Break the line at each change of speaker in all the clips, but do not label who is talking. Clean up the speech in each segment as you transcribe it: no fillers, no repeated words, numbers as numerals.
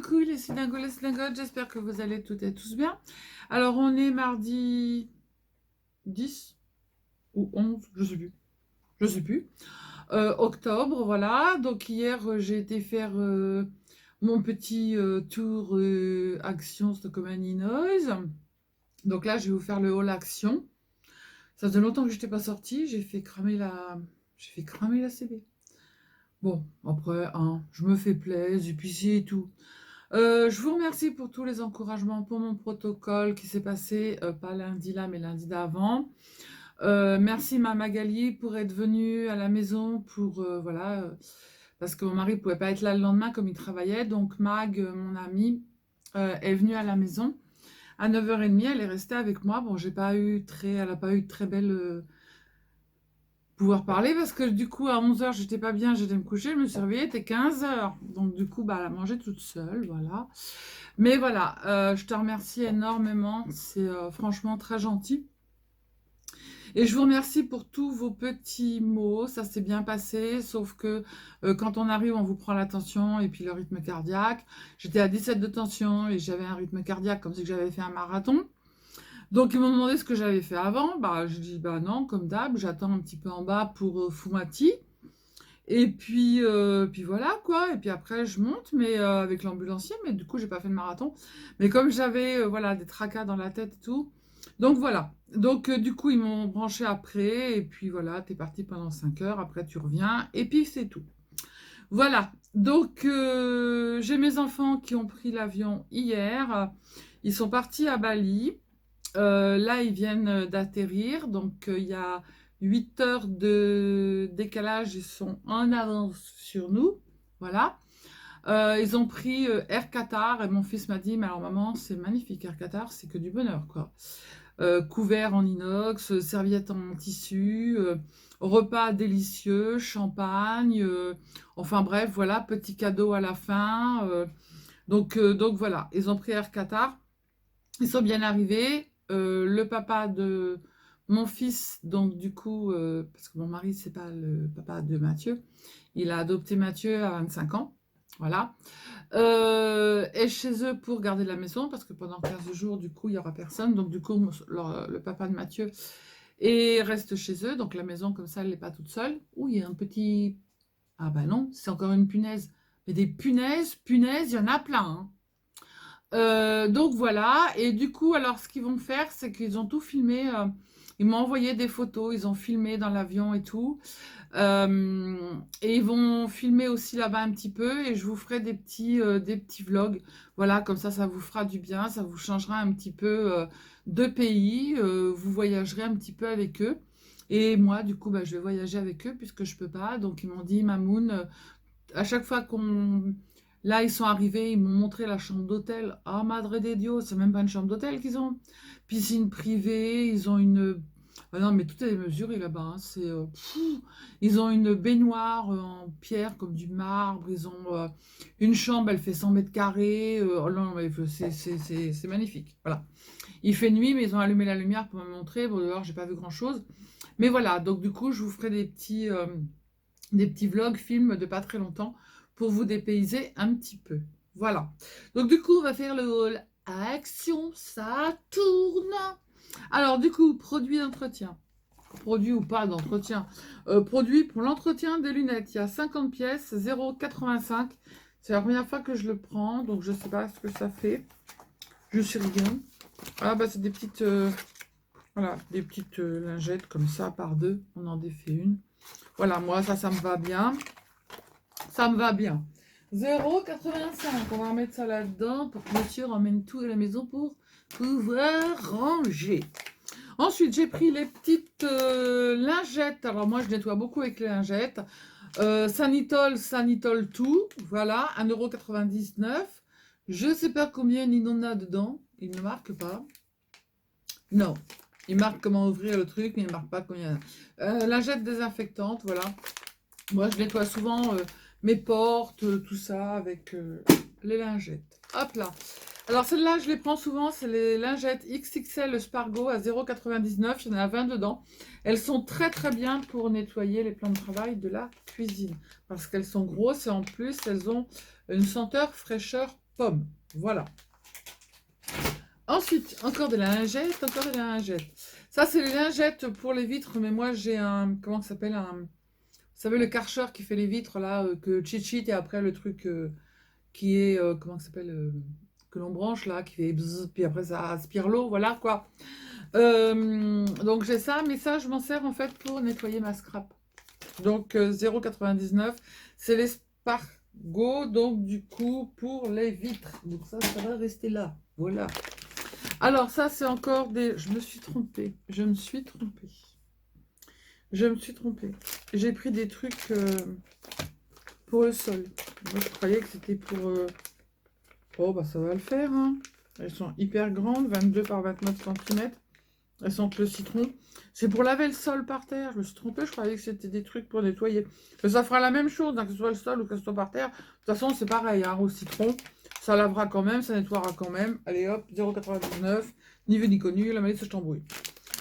coucou les synagogues, les synagogues, j'espère que vous allez toutes et tous bien. Alors on est mardi 10 ou 11, je sais plus, octobre, voilà. Donc hier j'ai été faire mon petit tour Action Stockomanie Noise. Donc là je vais vous faire le haul Action. Ça faisait longtemps que je n'étais pas sortie, j'ai fait cramer la CB. Bon, après, hein, je me fais plaisir, et puis c'est tout. Je vous remercie pour tous les encouragements pour mon protocole qui s'est passé, pas lundi là, mais lundi d'avant. Merci ma Magali pour être venue à la maison pour, voilà, parce que mon mari ne pouvait pas être là le lendemain comme il travaillait. Donc Mag, mon amie, est venue à la maison à 9h30. Elle est restée avec moi. Bon, elle n'a pas eu de très belle pouvoir parler parce que du coup à 11h j'étais pas bien, j'étais me coucher, je me suis réveillée, était 15h. Donc du coup, bah, elle a mangé toute seule, voilà. Mais voilà, je te remercie énormément, c'est franchement très gentil. Et je vous remercie pour tous vos petits mots, ça s'est bien passé, sauf que quand on arrive, on vous prend la tension et puis le rythme cardiaque. J'étais à 17 de tension et j'avais un rythme cardiaque comme si j'avais fait un marathon. Donc ils m'ont demandé ce que j'avais fait avant, bah je dis bah non, comme d'hab, j'attends un petit peu en bas pour Fumati. Et puis voilà quoi, et puis après je monte, mais avec l'ambulancier, mais du coup j'ai pas fait de marathon. Mais comme j'avais voilà, des tracas dans la tête et tout, donc voilà. Donc du coup ils m'ont branché après, et puis voilà, t'es parti pendant 5 heures, après tu reviens, et puis c'est tout. Voilà, donc j'ai mes enfants qui ont pris l'avion hier, ils sont partis à Bali. Là, ils viennent d'atterrir, donc il y a 8 heures de décalage, ils sont en avance sur nous. Voilà. Ils ont pris Air Qatar et mon fils m'a dit, mais alors maman, c'est magnifique Air Qatar, c'est que du bonheur, quoi. Couvert en inox, serviettes en tissu, repas délicieux, champagne, enfin bref, voilà, petit cadeau à la fin. Donc voilà, ils ont pris Air Qatar. Ils sont bien arrivés. Le papa de mon fils, donc du coup, parce que mon mari, c'est pas le papa de Mathieu, il a adopté Mathieu à 25 ans. Voilà. Est chez eux pour garder la maison, parce que pendant 15 jours, du coup, il n'y aura personne. Donc du coup, le papa de Mathieu reste chez eux. Donc la maison, comme ça, elle n'est pas toute seule. Ouh, il y a un petit... Ah bah non, c'est encore une punaise. Mais des punaises, il y en a plein, hein. Donc voilà, et du coup, alors ce qu'ils vont faire, c'est qu'ils ont tout filmé. Ils m'ont envoyé des photos, ils ont filmé dans l'avion et tout. Et ils vont filmer aussi là-bas un petit peu, et je vous ferai des petits vlogs. Voilà, comme ça vous fera du bien, ça vous changera un petit peu de pays. Vous voyagerez un petit peu avec eux. Et moi, du coup, bah, je vais voyager avec eux puisque je peux pas. Donc ils m'ont dit, Mamoun, à chaque fois qu'on... Là, ils sont arrivés, ils m'ont montré la chambre d'hôtel. Ah, Madre de Dios, c'est même pas une chambre d'hôtel qu'ils ont. Piscine privée, ils ont une... Ah non, mais tout est mesuré là-bas, hein. Ils ont une baignoire en pierre comme du marbre. Ils ont une chambre, elle fait 100 mètres carrés. Oh non, mais c'est magnifique. Voilà. Il fait nuit, mais ils ont allumé la lumière pour me montrer. Bon, dehors, j'ai pas vu grand-chose. Mais voilà, donc du coup, je vous ferai des petits vlogs, films de pas très longtemps pour vous dépayser un petit peu. Voilà. Donc du coup, on va faire le haul. Action, ça tourne. Alors du coup, produit d'entretien. Produit ou pas d'entretien. Produit pour l'entretien des lunettes. Il y a 50 pièces, 0,85. C'est la première fois que je le prends, donc je sais pas ce que ça fait. Je suis rien. Ah bah c'est des petites... voilà, des petites lingettes comme ça, par deux. On en défait une. Voilà, moi, ça me va bien. Ça me va bien. 0,85. On va remettre ça là-dedans pour que monsieur ramène tout à la maison pour pouvoir ranger. Ensuite, j'ai pris les petites lingettes. Alors, moi, je nettoie beaucoup avec les lingettes. Sanitol tout. Voilà, 1,99 €. Je ne sais pas combien il en a dedans. Il ne marque pas. Non. Il marque comment ouvrir le truc, mais il ne marque pas combien. Lingette désinfectante, voilà. Moi, je nettoie souvent mes portes, tout ça, avec les lingettes. Hop là. Alors, celles-là, je les prends souvent. C'est les lingettes XXL Spargo à 0,99 €. Il y en a 20 dedans. Elles sont très, très bien pour nettoyer les plans de travail de la cuisine. Parce qu'elles sont grosses et en plus, elles ont une senteur fraîcheur pomme. Voilà. Ensuite, encore de la lingette, encore de la lingette. Ça, c'est les lingettes pour les vitres, mais moi, j'ai un... Comment ça s'appelle un... Vous savez, le Karcher qui fait les vitres, là, que cheat et après le truc qui est... comment ça s'appelle que l'on branche, là, qui fait bzzz, puis après ça aspire l'eau, voilà, quoi. Donc, j'ai ça, mais ça, je m'en sers, en fait, pour nettoyer ma scrap. Donc, 0,99. C'est l'espargot, donc, du coup, pour les vitres. Donc, ça va rester là. Voilà. Alors, ça, c'est encore des... Je me suis trompée. Je me suis trompée. Je me suis trompée. J'ai pris des trucs pour le sol. Moi, je croyais que c'était pour... Oh, bah, ça va le faire, hein. Elles sont hyper grandes, 22 par 29 cm. Elles sentent le citron. C'est pour laver le sol par terre. Je me suis trompée, je croyais que c'était des trucs pour nettoyer. Mais ça fera la même chose, hein, que ce soit le sol ou que ce soit par terre. De toute façon, c'est pareil, hein, au citron. Ça lavera quand même, ça nettoiera quand même. Allez hop, 0,99. Ni vu ni connu, la malice je t'embrouille.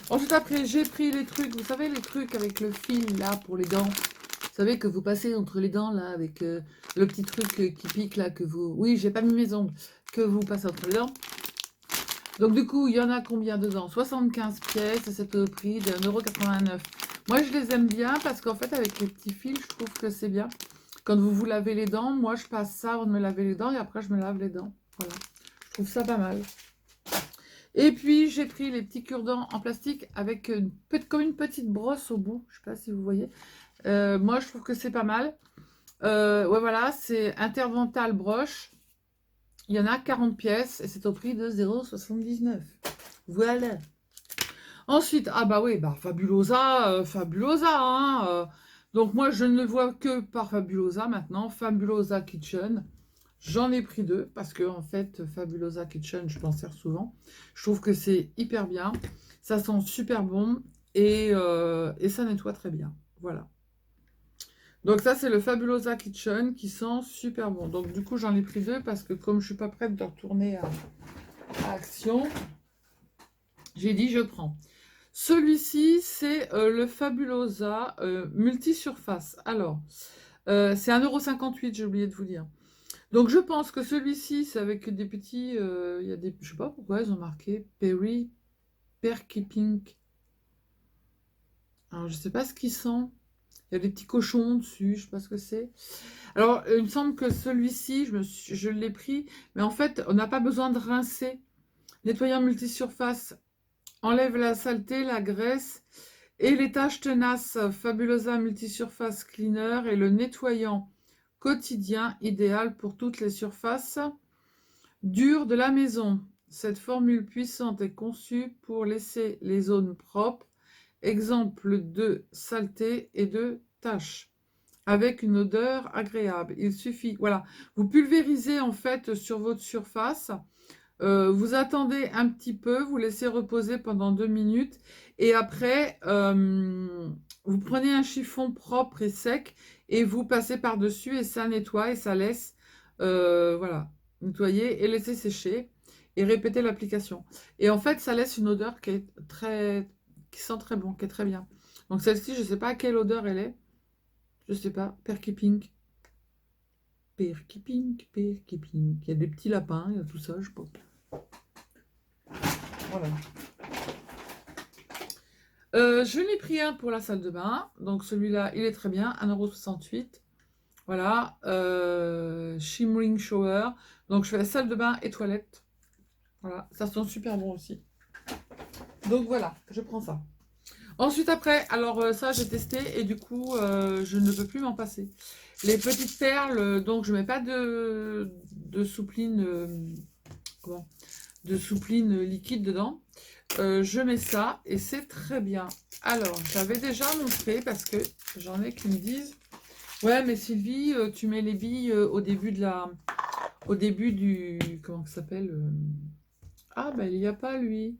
Ensuite, après, j'ai pris les trucs, vous savez, les trucs avec le fil, là, pour les dents. Vous savez que vous passez entre les dents, là, avec le petit truc qui pique, là, que vous... Oui, j'ai pas mis mes ongles. Que vous passez entre les dents. Donc, du coup, il y en a combien dedans? 75 pièces, et c'est au prix de 1,89 €. Moi, je les aime bien parce qu'en fait, avec les petits fils, je trouve que c'est bien. Quand vous vous lavez les dents, moi, je passe ça avant de me laver les dents et après, je me lave les dents. Voilà. Je trouve ça pas mal. Et puis, j'ai pris les petits cure-dents en plastique avec comme une petite brosse au bout. Je ne sais pas si vous voyez. Moi, je trouve que c'est pas mal. Ouais, voilà, c'est Intervental Broche. Il y en a 40 pièces et c'est au prix de 0,79 €. Voilà. Ensuite, ah bah oui, bah Fabulosa, Fabulosa, hein. Donc moi, je ne le vois que par Fabulosa maintenant. Fabulosa Kitchen. J'en ai pris 2 parce que en fait, Fabulosa Kitchen, je m'en sers souvent. Je trouve que c'est hyper bien. Ça sent super bon et ça nettoie très bien. Voilà. Donc ça, c'est le Fabulosa Kitchen qui sent super bon. Donc du coup, j'en ai pris 2 parce que comme je suis pas prête de retourner à Action, j'ai dit je prends. Celui-ci, c'est le Fabulosa multisurface. Alors, c'est 1,58 €, j'ai oublié de vous dire. Donc je pense que celui-ci, c'est avec des petits... il y a des, je sais pas pourquoi ils ont marqué Perky Pink. Alors je sais pas ce qu'ils sont. Il y a des petits cochons dessus, je sais pas ce que c'est. Alors il me semble que celui-ci, je l'ai pris, mais en fait on n'a pas besoin de rincer. Nettoyant multisurface enlève la saleté, la graisse et les taches tenaces. Fabulosa Multisurface Cleaner et le nettoyant quotidien idéal pour toutes les surfaces dures de la maison. Cette formule puissante est conçue pour laisser les zones propres, exemple de saleté et de taches, avec une odeur agréable. Il suffit, voilà, vous pulvérisez en fait sur votre surface. Vous attendez un petit peu, vous laissez reposer pendant 2 minutes et après, vous prenez un chiffon propre et sec et vous passez par-dessus et ça nettoie et ça laisse, voilà, nettoyer et laisser sécher et répéter l'application. Et en fait, ça laisse une odeur qui sent très bon, qui est très bien. Donc celle-ci, je ne sais pas à quelle odeur elle est. Je ne sais pas, Perky Pink. Perky Pink, Perky Pink. Il y a des petits lapins, il y a tout ça, je pense. Voilà. Je l'ai pris un pour la salle de bain. Donc celui-là, il est très bien. 1,68 €. Voilà. Shimmering Shower. Donc je fais la salle de bain et toilette. Voilà. Ça sent super bon aussi. Donc voilà, je prends ça. Ensuite après, alors ça j'ai testé et du coup je ne peux plus m'en passer. Les petites perles, donc je mets pas de soupline, comment, de soupline liquide dedans. Je mets ça et c'est très bien. Alors, j'avais déjà montré parce que j'en ai qui me disent ouais, mais Sylvie, tu mets les billes au début de la. Au début du. Comment ça s'appelle Ah, ben il n'y a pas lui.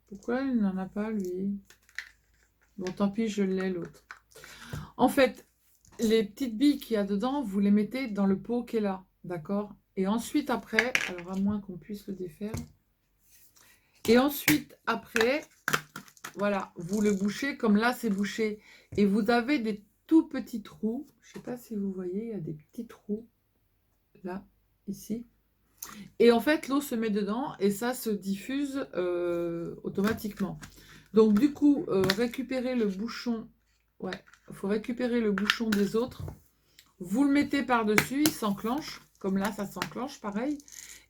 Pourquoi il n'en a pas lui? Bon, tant pis, je l'ai l'autre. En fait, les petites billes qu'il y a dedans, vous les mettez dans le pot qui est là. D'accord? Et ensuite, après, alors à moins qu'on puisse le défaire. Et ensuite, après, voilà, vous le bouchez comme là, c'est bouché. Et vous avez des tout petits trous. Je ne sais pas si vous voyez, il y a des petits trous. Là, ici. Et en fait, l'eau se met dedans et ça se diffuse automatiquement. Donc du coup, récupérez le bouchon. Ouais, il faut récupérer le bouchon des autres. Vous le mettez par-dessus, il s'enclenche. Comme là, ça s'enclenche, pareil.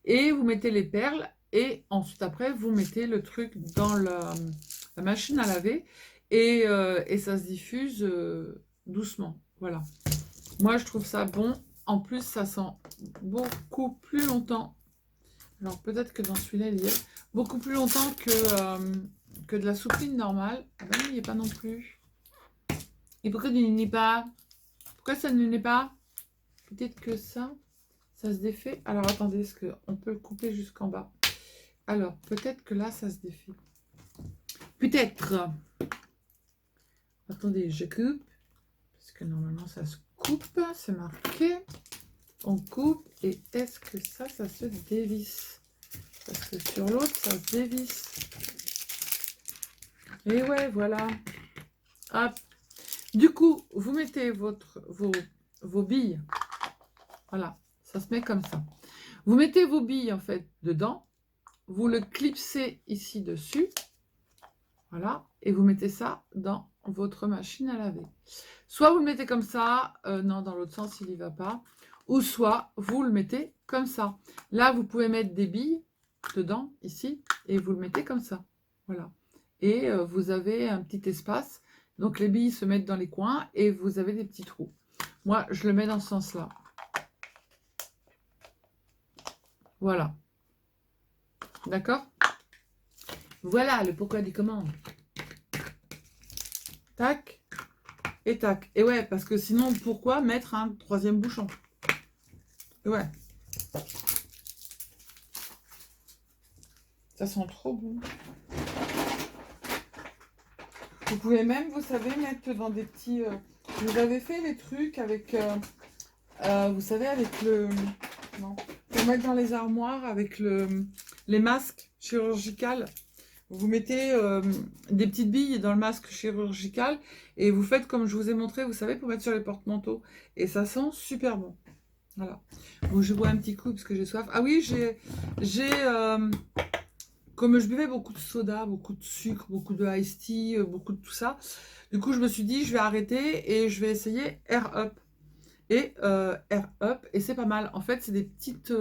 Et vous mettez les perles. Et ensuite, après, vous mettez le truc dans la machine à laver. Et ça se diffuse doucement. Voilà. Moi, je trouve ça bon. En plus, ça sent beaucoup plus longtemps. Alors, peut-être que dans celui-là, il y est. Beaucoup plus longtemps que de la soupline normale. Ah ben, il n'y est pas non plus. Et pourquoi il n'y est pas? Pourquoi ça ne l'est pas? Peut-être que ça se défait. Alors, attendez, est-ce qu'on peut le couper jusqu'en bas? Alors, peut-être que là, ça se défait. Peut-être. Attendez, je coupe. Parce que normalement, ça se coupe. C'est marqué. On coupe. Et est-ce que ça se dévisse? Parce que sur l'autre, ça se dévisse. Et ouais, voilà. Hop. Du coup, vous mettez vos billes. Voilà, ça se met comme ça. Vous mettez vos billes, en fait, dedans. Vous le clipsez ici dessus. Voilà. Et vous mettez ça dans votre machine à laver. Soit vous le mettez comme ça. Non, dans l'autre sens, il n'y va pas. Ou soit vous le mettez comme ça. Là, vous pouvez mettre des billes dedans, ici. Et vous le mettez comme ça. Voilà. Et vous avez un petit espace. Donc, les billes se mettent dans les coins. Et vous avez des petits trous. Moi, je le mets dans ce sens-là. Voilà. D'accord? Voilà le pourquoi du comment. Tac et tac. Et ouais, parce que sinon, pourquoi mettre un troisième bouchon? Et ouais. Ça sent trop bon. Vous pouvez même, vous savez, mettre dans des petits... vous avez fait les trucs avec... vous savez, avec le... Non. Pour mettre dans les armoires avec les masques chirurgicaux. Vous mettez des petites billes dans le masque chirurgical et vous faites comme je vous ai montré, vous savez, pour mettre sur les porte-manteaux. Et ça sent super bon. Voilà. Bon, je bois un petit coup parce que j'ai soif. Ah oui, comme je buvais beaucoup de soda, beaucoup de sucre, beaucoup de iced tea, beaucoup de tout ça. Du coup, je me suis dit, je vais arrêter et je vais essayer Air Up. Et Air Up, et c'est pas mal. En fait, c'est des petites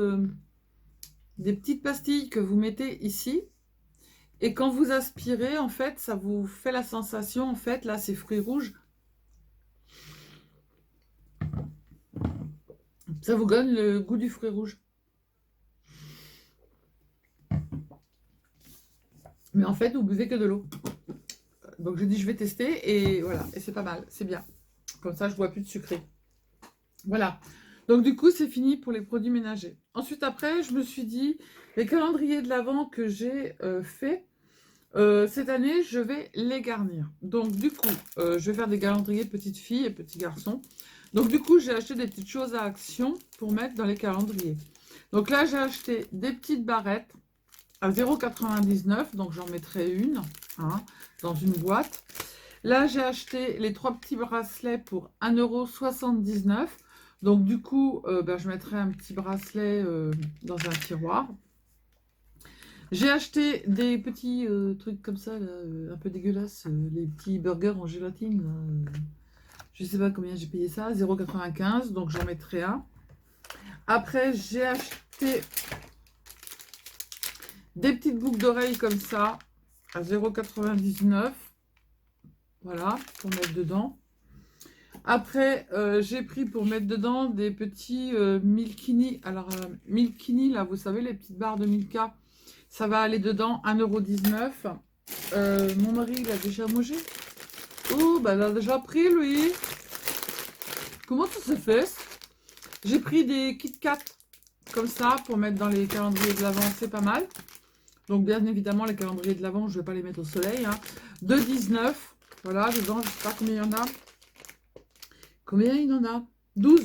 pastilles que vous mettez ici. Et quand vous aspirez, en fait, ça vous fait la sensation, en fait, là, c'est fruits rouges. Ça vous donne le goût du fruit rouge. Mais en fait, vous buvez que de l'eau. Donc, je dis, je vais tester, et voilà. Et c'est pas mal, c'est bien. Comme ça, je bois plus de sucré. Voilà. Donc, du coup, c'est fini pour les produits ménagers. Ensuite, après, je me suis dit, les calendriers de l'Avent que j'ai fait, cette année, je vais les garnir. Donc, du coup, je vais faire des calendriers petites filles et petits garçons. Donc, du coup, j'ai acheté des petites choses à action pour mettre dans les calendriers. Donc là, j'ai acheté des petites barrettes à 0,99. Donc, j'en mettrai une dans une boîte. Là, j'ai acheté les 3 petits bracelets pour 1,79 €. Donc, du coup, je mettrai un petit bracelet dans un tiroir. J'ai acheté des petits trucs comme ça, là, un peu dégueulasses, les petits burgers en gélatine. Là, je sais pas combien j'ai payé ça, 0,95 €, donc j'en mettrai un. Après, j'ai acheté des petites boucles d'oreilles comme ça, à 0,99 €. Voilà, pour mettre dedans. Après, j'ai pris pour mettre dedans des petits Milkini. Alors, Milkini, là, vous savez, les petites barres de Milka. Ça va aller dedans, 1,19 €. Mon mari, il a déjà mangé. Oh, bah, il a déjà pris, lui. Comment ça se fait? J'ai pris des Kit Kat, comme ça, pour mettre dans les calendriers de l'Avent, c'est pas mal. Donc, bien évidemment, les calendriers de l'Avent, je ne vais pas les mettre au soleil. 2,19 €. Voilà, dedans, je ne sais pas combien il y en a. Combien il y en a? 12.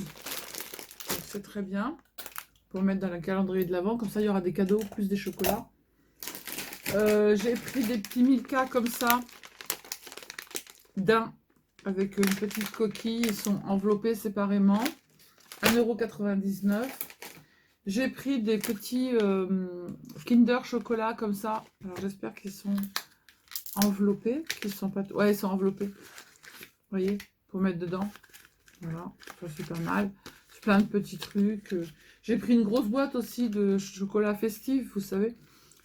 C'est très bien. Pour mettre dans le calendrier de l'Avent. Comme ça, il y aura des cadeaux, plus des chocolats. J'ai pris des petits Milka comme ça. D'un. Avec une petite coquille. Ils sont enveloppés séparément. 1,99 €. J'ai pris des petits Kinder chocolat comme ça. Alors j'espère qu'ils sont enveloppés, qu'ils sont pas... Ouais, ils sont enveloppés. Vous voyez, pour mettre dedans. Voilà, ça c'est pas mal. C'est plein de petits trucs. J'ai pris une grosse boîte aussi de chocolat festif, vous savez.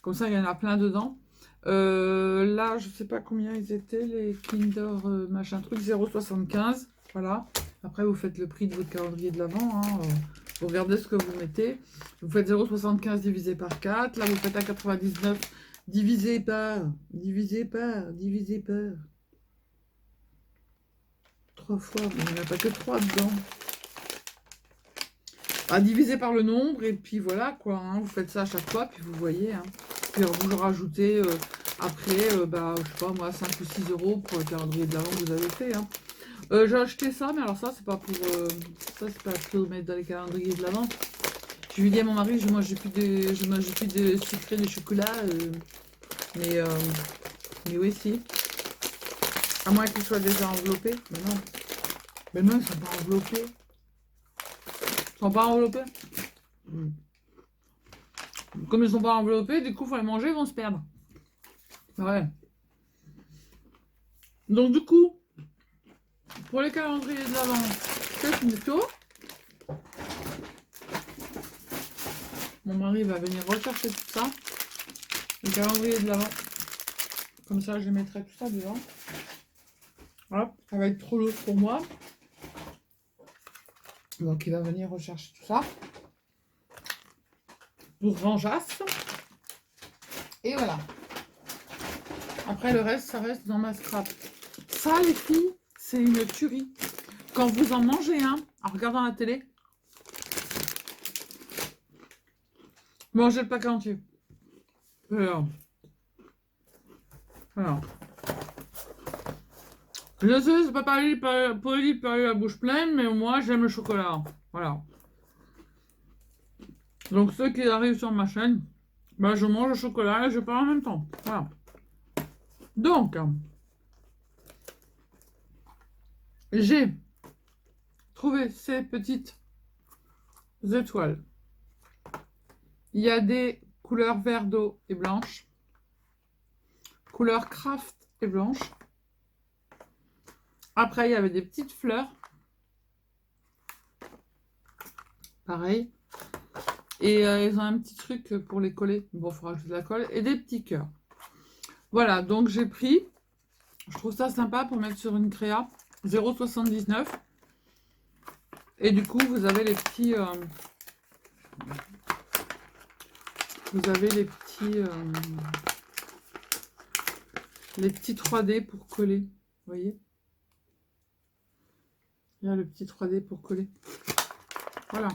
Comme ça, il y en a plein dedans. Là, je sais pas combien ils étaient, les Kinder machin truc, 0,75. Voilà. Après, vous faites le prix de votre calendrier de l'Avent. Hein. Vous regardez ce que vous mettez. Vous faites 0,75 divisé par 4. Là, vous faites 1,99 divisé par... 3 fois. Mais il n'y en a pas que 3 dedans. À diviser par le nombre, et puis voilà, quoi. Hein. Vous faites ça à chaque fois, puis vous voyez. Hein. Puis vous rajoutez après, je sais pas moi, 5 ou 6 euros pour le calendrier de l'Avent que vous avez fait. Hein. J'ai acheté ça, mais alors ça, c'est pas pour ça, c'est pas pour mettre dans les calendriers de l'Avent. Je lui dis à mon mari, moi j'ai plus de sucré, de chocolat. Mais oui, si. À moins qu'ils soient déjà enveloppés. Mais non. Mais non, ils sont pas enveloppés. Ils sont pas enveloppés. Comme ils sont pas enveloppés, du coup, il faut les manger, ils vont se perdre. Ouais. Donc, du coup, pour les calendriers de l'Avent, c'est finito. Mon mari va venir rechercher tout ça. Le calendrier de l'Avent. Comme ça, je mettrai tout ça dedans. Voilà, ça va être trop lourd pour moi. Donc, il va venir rechercher tout ça. Pour vengeance. Et voilà. Après, le reste, ça reste dans ma scrap. Ça, les filles, c'est une tuerie. Quand vous en mangez un, en regardant la télé, mangez le paquet entier. Alors. Je sais, c'est pas poli de parler la bouche pleine, mais moi, j'aime le chocolat. Voilà. Donc, ceux qui arrivent sur ma chaîne, bah, je mange le chocolat et je parle en même temps. Voilà. Donc, j'ai trouvé ces petites étoiles. Il y a des couleurs vert d'eau et blanche. Couleur craft et blanche. Après, il y avait des petites fleurs. Pareil. Et ils ont un petit truc pour les coller. Bon, il faudra ajouter de la colle. Et des petits cœurs. Voilà, donc j'ai pris. Je trouve ça sympa pour mettre sur une créa. 0,79. Et du coup, vous avez les petits... vous avez les petits 3D pour coller. Vous voyez? Il y a le petit 3D pour coller. Voilà.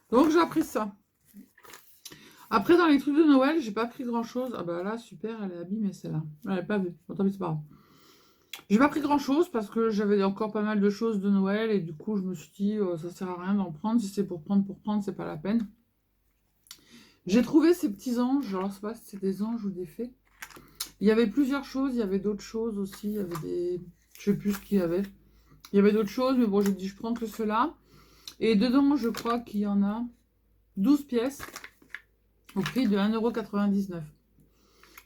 Donc, j'ai appris ça. Après, dans les trucs de Noël, j'ai pas pris grand-chose. Ah bah là, super, elle est abîmée, celle-là. Elle n'est pas vue. Bon, tant pis, c'est pas grave. J'ai pas pris grand-chose parce que j'avais encore pas mal de choses de Noël. Et du coup, je me suis dit, ça sert à rien d'en prendre. Si c'est pour prendre, c'est pas la peine. J'ai trouvé ces petits anges. Alors, je sais pas si c'est des anges ou des fées. Il y avait plusieurs choses. Il y avait d'autres choses aussi. Il y avait des... Je sais plus ce qu'il y avait. Il y avait d'autres choses, mais bon, j'ai dit, je prends que cela. Et dedans, je crois qu'il y en a 12 pièces au prix de 1,99 €.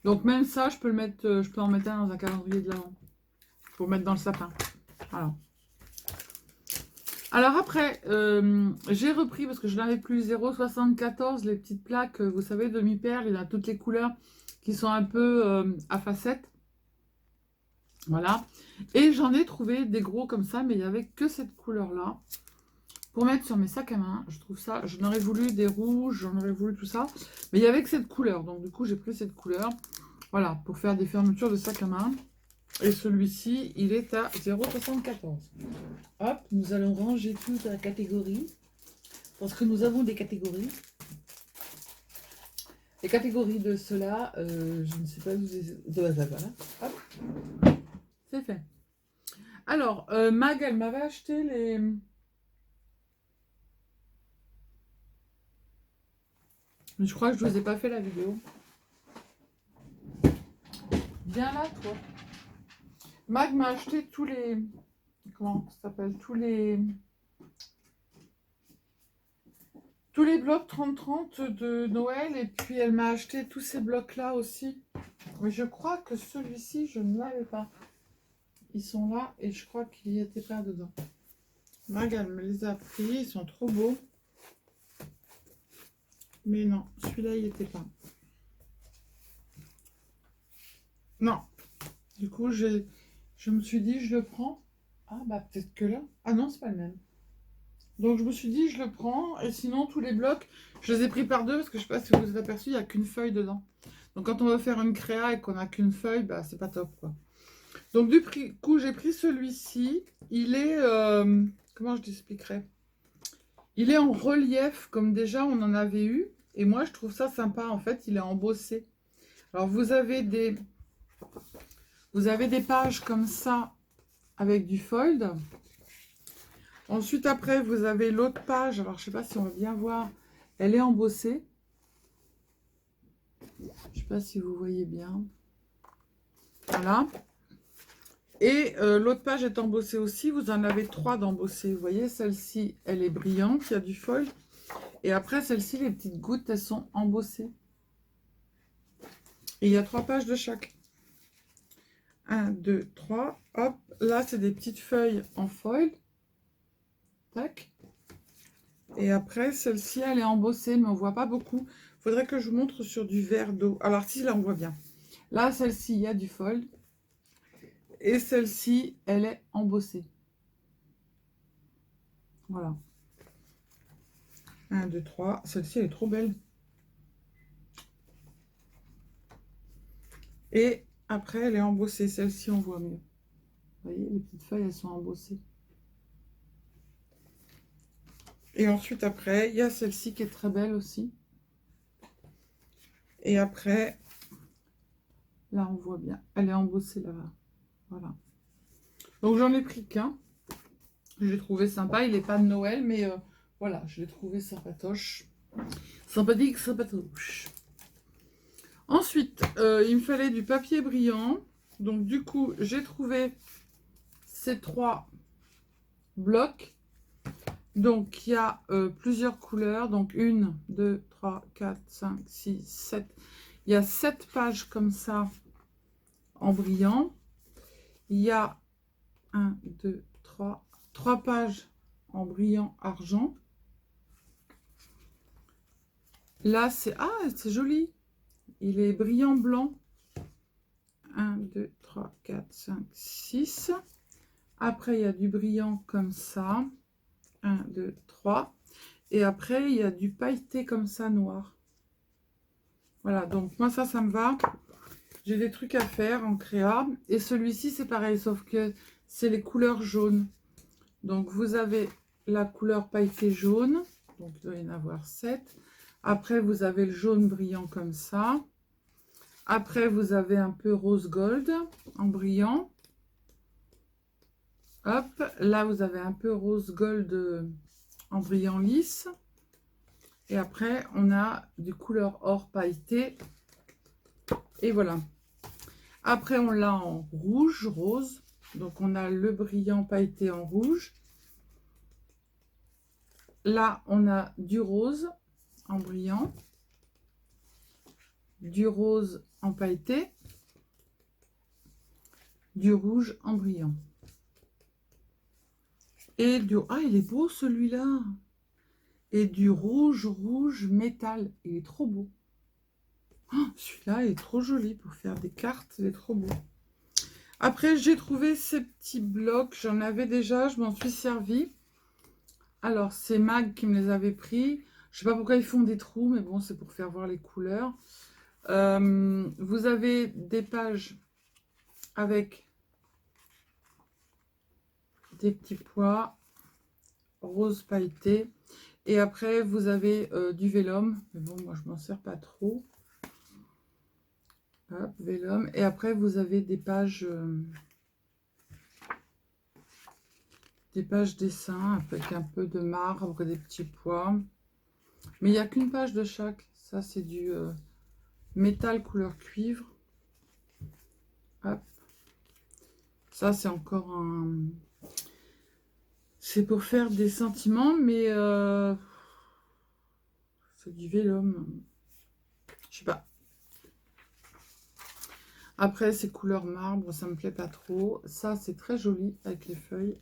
Donc même ça, je peux en mettre un dans un calendrier de l'Avent. Pour mettre dans le sapin. Voilà. Alors après, j'ai repris, parce que je n'avais plus 0,74, les petites plaques, vous savez, demi-perles, il y a toutes les couleurs qui sont un peu à facettes. Voilà. Et j'en ai trouvé des gros comme ça, mais il n'y avait que cette couleur-là. Pour mettre sur mes sacs à main, je trouve ça... J'en aurais voulu des rouges, j'en aurais voulu tout ça. Mais il n'y avait que cette couleur. Donc du coup, j'ai pris cette couleur. Voilà, pour faire des fermetures de sacs à main. Et celui-ci, il est à 0,74. Hop, nous allons ranger tout à la catégorie. Parce que nous avons des catégories. Les catégories de ceux-là, je ne sais pas où voilà. Hop, c'est fait. Alors, Mag, elle m'avait acheté les... Mais je crois que je ne vous ai pas fait la vidéo. Viens là, toi. Mag m'a acheté tous les... Comment ça s'appelle? Tous les tous les blocs 30-30 de Noël. Et puis, elle m'a acheté tous ces blocs-là aussi. Mais je crois que celui-ci, je ne l'avais pas. Ils sont là et je crois qu'il n'y était pas dedans. Mag, elle me les a pris. Ils sont trop beaux. Mais non, celui-là, il n'y était pas. Non. Du coup, je me suis dit, je le prends. Ah, bah peut-être que là. Ah non, c'est pas le même. Donc, je me suis dit, je le prends. Et sinon, tous les blocs, je les ai pris par deux parce que je sais pas si vous vous êtes aperçu, il n'y a qu'une feuille dedans. Donc, quand on veut faire une créa et qu'on n'a qu'une feuille, bah c'est pas top, quoi. Donc, du coup, j'ai pris celui-ci. Il est... comment je t'expliquerai? Il est en relief, comme déjà on en avait eu. Et moi, je trouve ça sympa. En fait, il est embossé. Alors, vous avez des pages comme ça avec du fold. Ensuite, après, vous avez l'autre page. Alors, je ne sais pas si on va bien voir. Elle est embossée. Je ne sais pas si vous voyez bien. Voilà. Et l'autre page est embossée aussi. Vous en avez 3 d'embossées. Vous voyez, celle-ci, elle est brillante. Il y a du foil. Et après, celle-ci, les petites gouttes, elles sont embossées. Et il y a 3 pages de chaque. 1, 2, 3. Hop. Là, c'est des petites feuilles en foil. Tac. Et après, celle-ci, elle est embossée, mais on ne voit pas beaucoup. Il faudrait que je vous montre sur du verre d'eau. Alors, si, là, on voit bien. Là, celle-ci, il y a du foil. Et celle-ci, elle est embossée. Voilà. 1, 2, 3. Celle-ci, elle est trop belle. Et après, elle est embossée. Celle-ci, on voit mieux. Vous voyez, les petites feuilles, elles sont embossées. Et ensuite, après, il y a celle-ci qui est très belle aussi. Et après, là, on voit bien. Elle est embossée là-bas. Voilà. Donc, j'en ai pris qu'un. Je l'ai trouvé sympa. Il n'est pas de Noël, mais voilà, je l'ai trouvé sympatoche. Sympathique, sympatoche. Ensuite, il me fallait du papier brillant. Donc, du coup, j'ai trouvé ces 3 blocs. Donc, il y a plusieurs couleurs. Donc, 1, 2, 3, 4, 5, 6, 7. Il y a 7 pages comme ça en brillant. Il y a 1, 2, 3 pages en brillant argent. Là, c'est... Ah, c'est joli. Il est brillant blanc. 1, 2, 3, 4, 5, 6. Après, il y a du brillant comme ça. 1, 2, 3. Et après, il y a du pailleté comme ça, noir. Voilà, donc moi, ça me va. J'ai des trucs à faire en créa. Et celui-ci, c'est pareil, sauf que c'est les couleurs jaunes. Donc, vous avez la couleur pailletée jaune. Donc, il doit y en avoir 7. Après, vous avez le jaune brillant comme ça. Après, vous avez un peu rose gold en brillant. Hop, là, vous avez un peu rose gold en brillant lisse. Et après, on a du couleur or pailleté. Et voilà. Après, on l'a en rouge, rose. Donc, on a le brillant pailleté en rouge. Là, on a du rose en brillant. Du rose en pailleté. Du rouge en brillant. Et du... Ah, il est beau celui-là. Et du rouge, rouge métal. Il est trop beau. Oh, celui-là est trop joli pour faire des cartes. Il est trop beau. Après, j'ai trouvé ces petits blocs. J'en avais déjà. Je m'en suis servi. Alors, c'est Mag qui me les avait pris. Je sais pas pourquoi ils font des trous, mais bon, c'est pour faire voir les couleurs. Vous avez des pages avec des petits pois rose pailleté. Et après, vous avez du vélum. Mais bon, moi, je m'en sers pas trop. Hop, vélum. Et après, vous avez des pages dessin avec un peu de marbre, des petits pois. Mais il n'y a qu'une page de chaque. Ça, c'est du métal couleur cuivre. Hop. Ça, c'est encore un... C'est pour faire des sentiments, mais C'est du vélum. Je sais pas. Après, c'est couleur marbre, ça me plaît pas trop. Ça, c'est très joli avec les feuilles.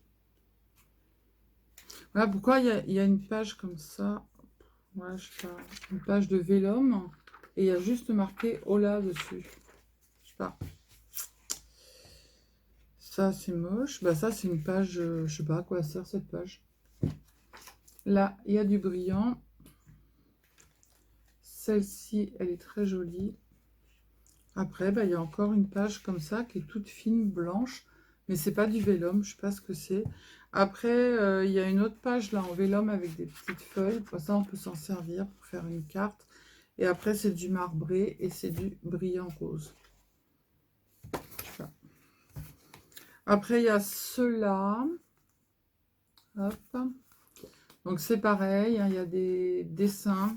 Voilà pourquoi il y a une page comme ça. Ouais, je sais pas. Une page de vélum. Et il y a juste marqué Ola dessus. Je sais pas. Ça, c'est moche. Bah, ça, c'est une page. Je sais pas à quoi sert cette page. Là, il y a du brillant. Celle-ci, elle est très jolie. Après, bah, il y a encore une page comme ça qui est toute fine, blanche. Mais c'est pas du vélum, je sais pas ce que c'est. Après, il y a une autre page là en vélum avec des petites feuilles. Pour ça, on peut s'en servir pour faire une carte. Et après, c'est du marbré et c'est du brillant rose. Je sais pas. Après, il y a ceux-là. Hop. Donc, c'est pareil, hein, il y a des dessins.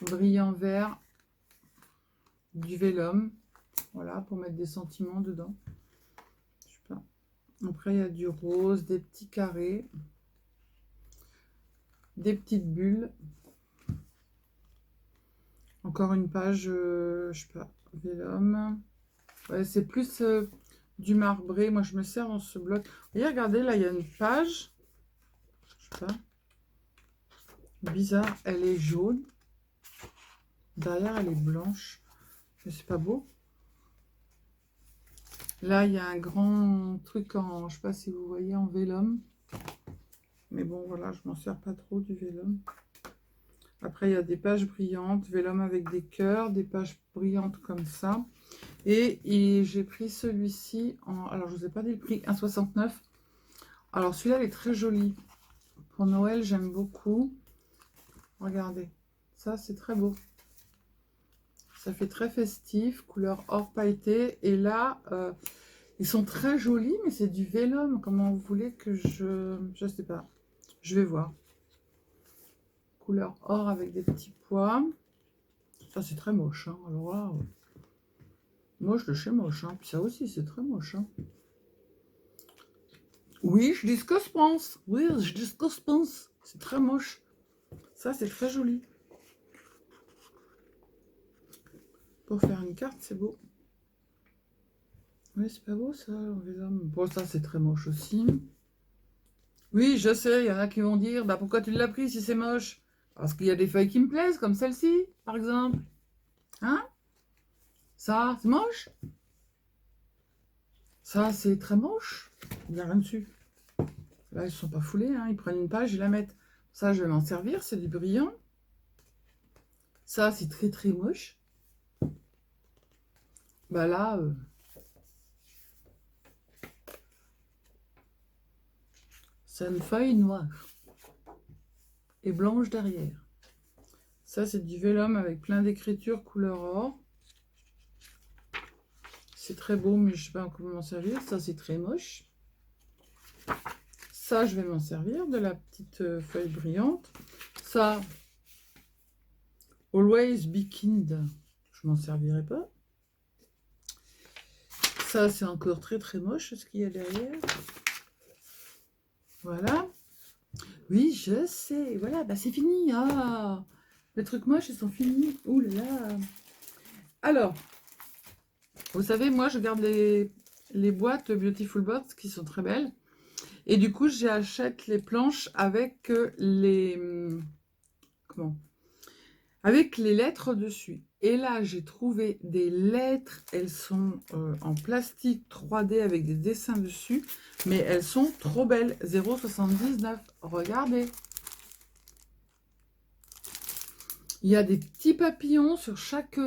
Brillant vert. Du vélum. Voilà, pour mettre des sentiments dedans. Je sais pas. Après, il y a du rose, des petits carrés. Des petites bulles. Encore une page, je sais pas, vélum. Ouais, c'est plus du marbré. Moi, je me sers dans ce bloc. Et regardez, là, il y a une page. Je sais pas. Bizarre. Elle est jaune. Derrière, elle est blanche. Mais c'est pas beau. Là, il y a un grand truc en, je sais pas si vous voyez, en vélum. Mais bon, voilà, je m'en sers pas trop du vélum. Après, il y a des pages brillantes, vélum avec des cœurs, des pages brillantes comme ça. Et j'ai pris celui-ci en... Alors, je vous ai pas dit le prix, 1,69. Alors, celui-là, il est très joli. Pour Noël, j'aime beaucoup. Regardez, ça, c'est très beau. Ça fait très festif, couleur or pailleté. Et là, ils sont très jolis, mais c'est du vélum. Comment vous voulez que je... Je sais pas. Je vais voir. Couleur or avec des petits pois. Ça, c'est très moche. Hein. Alors là, moche de chez moche. Hein. Puis ça aussi, c'est très moche. Hein. Oui, je dis ce que je pense. Oui, je dis ce que je pense. C'est très moche. Ça, c'est très joli. Pour faire une carte, c'est beau. Oui, c'est pas beau, ça. Bon, ça, c'est très moche aussi. Oui, je sais, il y en a qui vont dire, bah pourquoi tu l'as pris si c'est moche? Parce qu'il y a des feuilles qui me plaisent, comme celle-ci, par exemple. Hein? Ça, c'est moche? Ça, c'est très moche. Il n'y a rien dessus. Là, ils ne sont pas foulés, hein. Ils prennent une page, ils la mettent. Ça, je vais m'en servir, c'est du brillant. Ça, c'est très très moche. Bah là, c'est une feuille noire et blanche derrière. Ça, c'est du vélum avec plein d'écritures couleur or. C'est très beau, mais je ne sais pas comment m'en servir. Ça, c'est très moche. Ça, je vais m'en servir, de la petite feuille brillante. Ça, Always Be Kind. Je m'en servirai pas. Ça, c'est encore très très moche, ce qu'il y a derrière. Voilà. Oui, je sais. Voilà, bah c'est fini. Ah, les trucs moches, ils sont finis. Ouh là là. Alors, vous savez, moi, je garde les boîtes Beautiful Box qui sont très belles. Et du coup, j'achète les planches avec comment? Avec les lettres dessus. Et là, j'ai trouvé des lettres. Elles sont en plastique 3D avec des dessins dessus. Mais elles sont trop belles. 0,79. Regardez. Il y a des petits papillons sur chaque...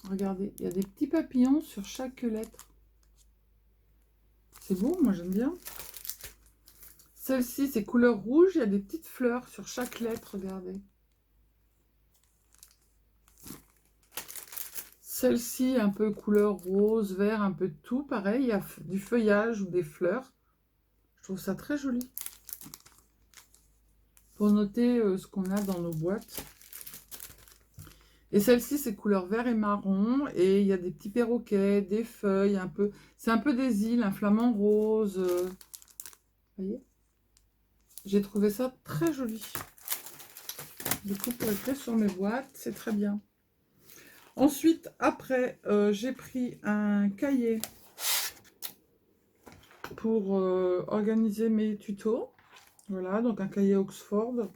regardez, il y a des petits papillons sur chaque lettre. C'est beau, moi j'aime bien. Celle-ci, c'est couleur rouge. Il y a des petites fleurs sur chaque lettre, regardez. Celle-ci, un peu couleur rose, vert, un peu de tout. Pareil, il y a du feuillage ou des fleurs. Je trouve ça très joli. Pour noter ce qu'on a dans nos boîtes. Et celle-ci, c'est couleur vert et marron. Et il y a des petits perroquets, des feuilles, un peu... C'est un peu des îles, un flamant rose. Vous voyez? J'ai trouvé ça très joli. Du coup, pour écrire sur mes boîtes, c'est très bien. Ensuite, après, j'ai pris un cahier pour organiser mes tutos. Voilà, donc un cahier Oxford.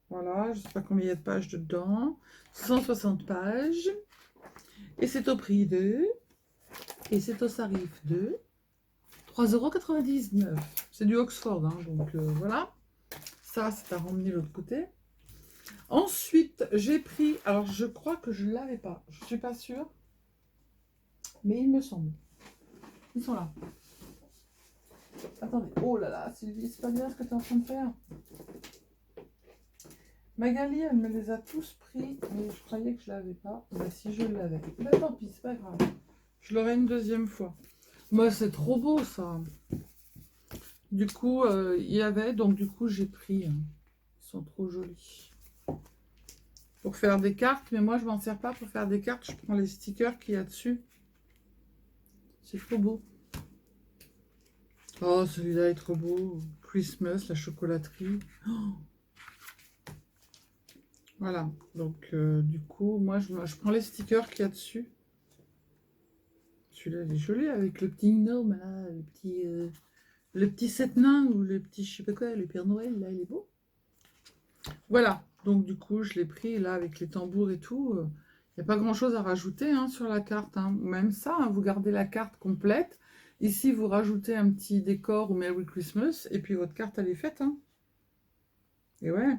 Voilà, je ne sais pas combien il y a de pages dedans. 160 pages. Et c'est au prix de... Et c'est au tarif de 3,99 €. C'est du Oxford, hein, donc voilà. Ça, c'est à ramener de l'autre côté. Ensuite, j'ai pris... Alors, je crois que je ne l'avais pas. Je ne suis pas sûre. Mais il me semble. Ils sont là. Attendez. Oh là là, Sylvie, c'est pas bien ce que tu es en train de faire. Magali, elle me les a tous pris. Mais je croyais que je ne l'avais pas. Bah si, je l'avais. Bah tant pis, c'est pas grave. Je l'aurai une deuxième fois. Moi, c'est trop beau, ça. Du coup, il y avait... Donc, du coup, j'ai pris... Ils sont trop jolis. Pour faire des cartes. Mais moi, je m'en sers pas pour faire des cartes. Je prends les stickers qu'il y a dessus. C'est trop beau. Oh, celui-là est trop beau. Christmas, la chocolaterie. Oh, voilà. Donc, du coup, moi, je prends les stickers qu'il y a dessus. Celui-là, il est joli avec le petit gnome, là, le petit sept nains ou le petit, je sais pas quoi, le Père Noël, là, il est beau. Voilà. Donc, du coup, je l'ai pris, là, avec les tambours et tout. Il n'y a pas grand-chose à rajouter hein, sur la carte. Hein. Même ça, hein, vous gardez la carte complète. Ici, vous rajoutez un petit décor ou Merry Christmas. Et puis, votre carte, elle est faite. Hein. Et ouais.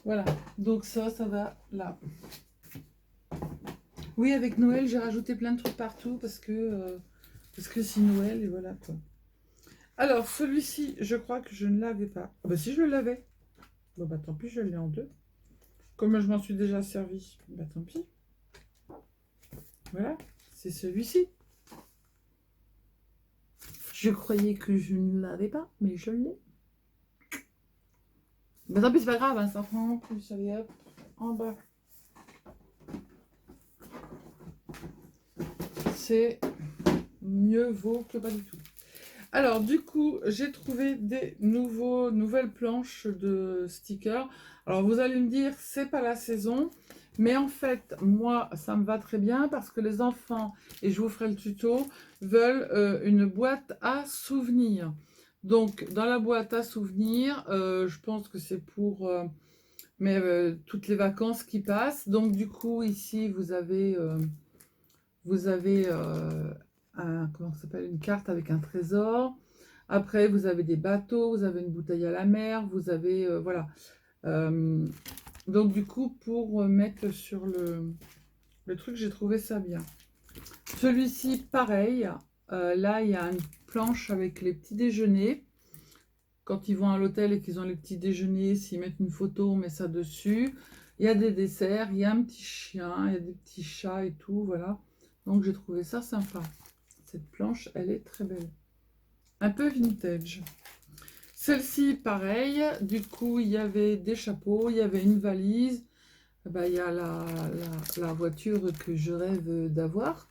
Voilà. Donc ça va là. Oui, avec Noël, j'ai rajouté plein de trucs partout parce que c'est Noël et voilà quoi. Alors, celui-ci, je crois que je ne l'avais pas. Ah bah si, je l'avais. Bon bah tant pis, je l'ai en deux. Comme je m'en suis déjà servi, bah tant pis. Voilà, c'est celui-ci. Je croyais que je ne l'avais pas, mais je l'ai. Bah tant pis, c'est pas grave, hein, ça prend en plus. Allez hop, en bas. C'est mieux vaut que pas du tout. Alors, du coup, j'ai trouvé des nouvelles planches de stickers. Alors, vous allez me dire, c'est pas la saison. Mais en fait, moi, ça me va très bien parce que les enfants, et je vous ferai le tuto, veulent une boîte à souvenirs. Donc, dans la boîte à souvenirs, je pense que c'est pour toutes les vacances qui passent. Donc, du coup, ici, vous avez comment ça s'appelle, une carte avec un trésor. Après, vous avez des bateaux, vous avez une bouteille à la mer, vous avez... voilà. Euh, donc, du coup, pour mettre sur le truc, j'ai trouvé ça bien. Celui-ci, pareil. Là, il y a une planche avec les petits déjeuners. Quand ils vont à l'hôtel et qu'ils ont les petits déjeuners, s'ils mettent une photo, on met ça dessus. Il y a des desserts, il y a un petit chien, il y a des petits chats et tout, voilà. Donc j'ai trouvé ça sympa. Cette planche, elle est très belle. Un peu vintage. Celle-ci, pareil. Du coup, il y avait des chapeaux, il y avait une valise. Bah, il y a la voiture que je rêve d'avoir.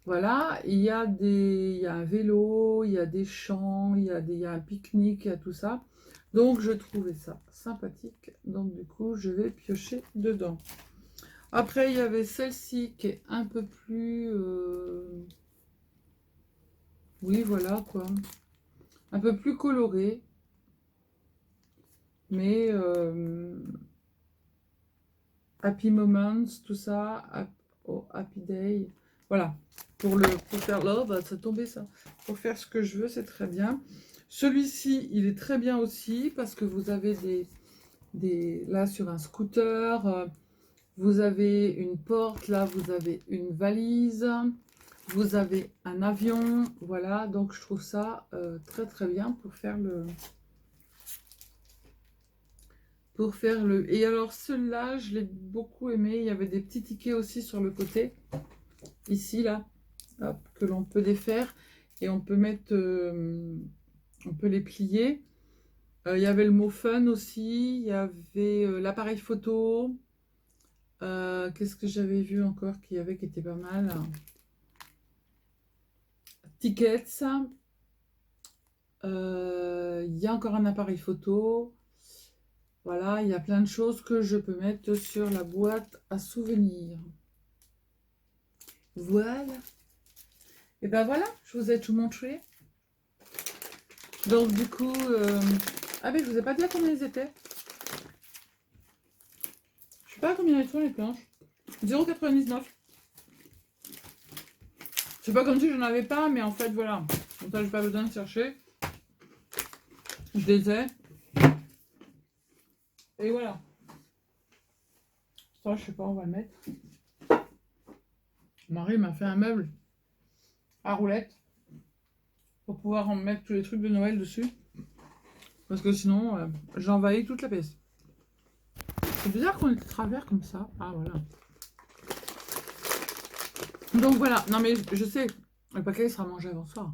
Voilà, il y a un vélo, il y a des champs, il y a un pique-nique, il y a tout ça. Donc, je trouvais ça sympathique. Donc, du coup, je vais piocher dedans. Après, il y avait celle-ci qui est un peu plus... oui, voilà, quoi. Un peu plus colorée. Mais Happy Moments, tout ça. Oh, Happy Day. Voilà. Pour faire là, bah, ça tombait ça. Pour faire ce que je veux, c'est très bien. Celui-ci, il est très bien aussi parce que vous avez là sur un scooter, vous avez une porte, là vous avez une valise, vous avez un avion, voilà. Donc je trouve ça très très bien pour faire le... Et alors celui-là, je l'ai beaucoup aimé. Il y avait des petits tickets aussi sur le côté. Ici, là. Hop, que l'on peut défaire. Et on peut mettre... on peut les plier. Il y avait le mot fun aussi. Il y avait l'appareil photo. Qu'est-ce que j'avais vu encore qui était pas mal? Tickets. Il y a encore un appareil photo. Voilà, il y a plein de choses que je peux mettre sur la boîte à souvenirs. Voilà. Et ben voilà, je vous ai tout montré. Donc du coup, ah mais je vous ai pas dit à combien ils étaient. Je sais pas à combien elles sont les planches. 0,99. C'est pas comme si j'en avais pas, mais en fait voilà. Comme ça, j'ai pas besoin de chercher. Je les ai. Et voilà. Ça, je sais pas, on va le mettre. Marie m'a fait un meuble à roulettes pour pouvoir en mettre tous les trucs de Noël dessus. Parce que sinon, j'envahis toute la pièce. C'est bizarre qu'on ait de travers comme ça. Ah voilà. Donc voilà. Non mais je sais, le paquet sera mangé avant soir.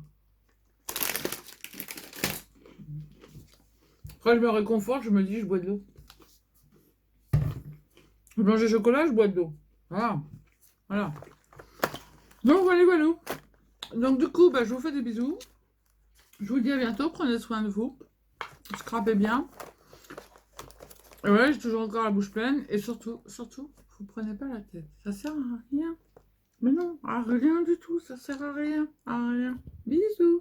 Après, je me réconforte, je me dis, je bois de l'eau. Je mange du chocolat, je bois de l'eau. Voilà. Voilà. Donc voilà, voilà. Donc du coup, bah, je vous fais des bisous. Je vous dis à bientôt. Prenez soin de vous. Scrapez bien. Et voilà, j'ai toujours encore la bouche pleine. Et surtout, vous prenez pas la tête. Ça sert à rien. Mais non, à rien du tout. Ça sert à rien. À rien. Bisous.